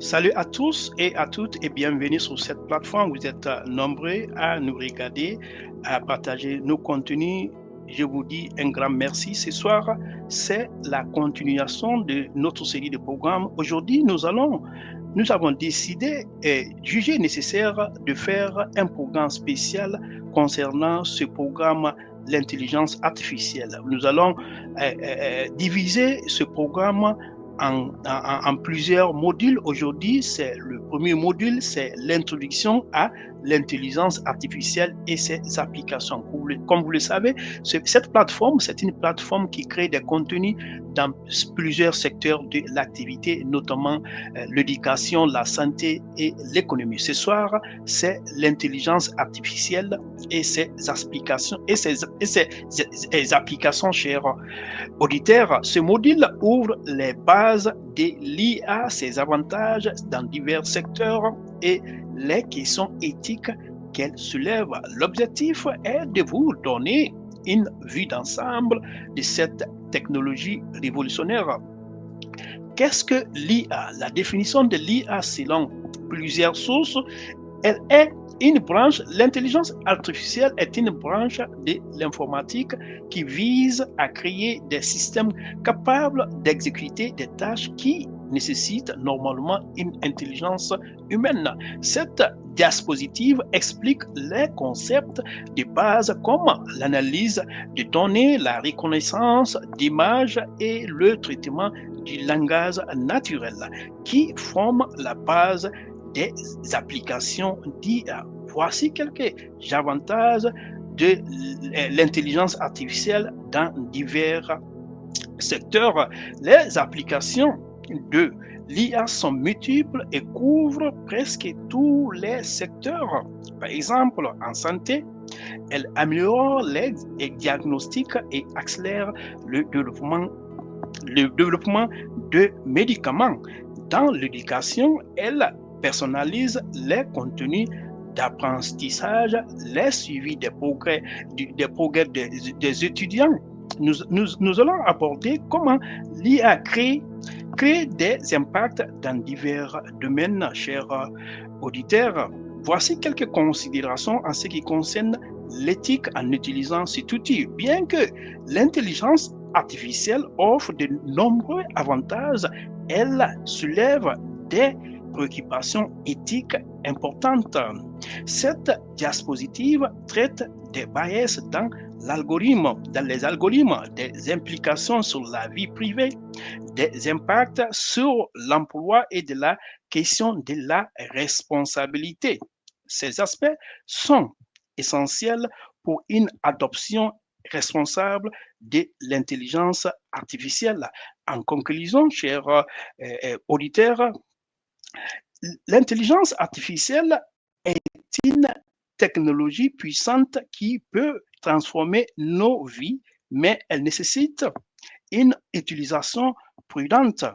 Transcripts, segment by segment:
Salut à tous et à toutes et bienvenue sur cette plateforme. Vous êtes nombreux à nous regarder, à partager nos contenus. Je vous dis un grand merci. Ce soir, c'est la continuation de notre série de programmes. Aujourd'hui, nous avons décidé et jugé nécessaire de faire un programme spécial concernant ce programme, l'intelligence artificielle. Nous allons diviser ce programme en plusieurs modules. Aujourd'hui, c'est le premier module, c'est l'introduction à l'intelligence artificielle et ses applications. Comme vous le savez, cette plateforme, c'est une plateforme qui crée des contenus dans plusieurs secteurs de l'activité, notamment l'éducation, la santé et l'économie. Ce soir, c'est l'intelligence artificielle et ses applications, chers auditeurs. Ce module ouvre les bases de l'IA, ses avantages dans divers secteurs et les questions éthiques qu'elle soulève. L'objectif est de vous donner une vue d'ensemble de cette technologie révolutionnaire. Qu'est-ce que l'IA? La définition de l'IA selon plusieurs sources, elle est une branche, l'intelligence artificielle est une branche de l'informatique qui vise à créer des systèmes capables d'exécuter des tâches qui nécessitent normalement une intelligence humaine. Cette diapositive explique les concepts de base comme l'analyse de données, la reconnaissance d'images et le traitement du langage naturel qui forment la base des applications d'IA. Voici quelques avantages de l'intelligence artificielle dans divers secteurs. Les applications de l'IA sont multiples et couvrent presque tous les secteurs. Par exemple, en santé, elle améliore les diagnostics et accélère le développement de médicaments. Dans l'éducation, elle personnalise les contenus d'apprentissage, les suivis des progrès des étudiants. Nous allons aborder comment l'IA crée des impacts dans divers domaines, chers auditeurs. Voici quelques considérations en ce qui concerne l'éthique en utilisant cet outil. Bien que l'intelligence artificielle offre de nombreux avantages, elle soulève des préoccupations éthiques importantes. Cette diapositive traite des biais dans les algorithmes, des implications sur la vie privée, des impacts sur l'emploi et de la question de la responsabilité. Ces aspects sont essentiels pour une adoption responsable de l'intelligence artificielle. En conclusion, chers auditeurs, l'intelligence artificielle est une technologie puissante qui peut transformer nos vies, mais elle nécessite une utilisation prudente.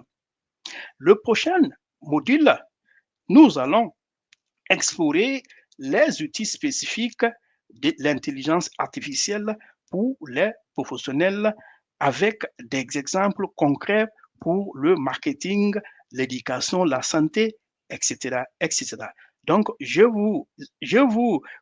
Le prochain module, nous allons explorer les outils spécifiques de l'intelligence artificielle pour les professionnels avec des exemples concrets pour le marketing, l'éducation, la santé, etc., etc. Donc, je vous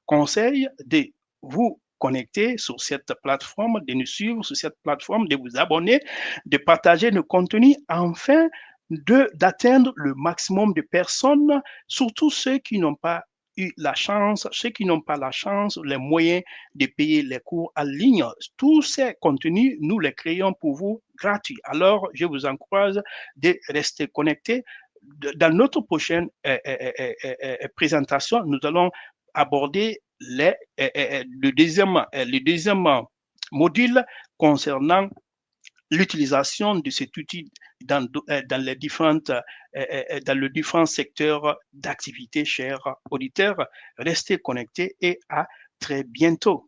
conseille de vous connecter sur cette plateforme, de nous suivre sur cette plateforme, de vous abonner, de partager nos contenus afin d'atteindre le maximum de personnes, surtout ceux qui n'ont pas eu la chance, ceux qui n'ont pas la chance, les moyens de payer les cours en ligne. Tous ces contenus, nous les créons pour vous gratuits. Alors, je vous encourage de rester connectés. Dans notre prochaine présentation, nous allons aborder le deuxième module concernant l'utilisation de cet outil dans les différents secteurs d'activité, chers auditeurs. Restez connectés et à très bientôt.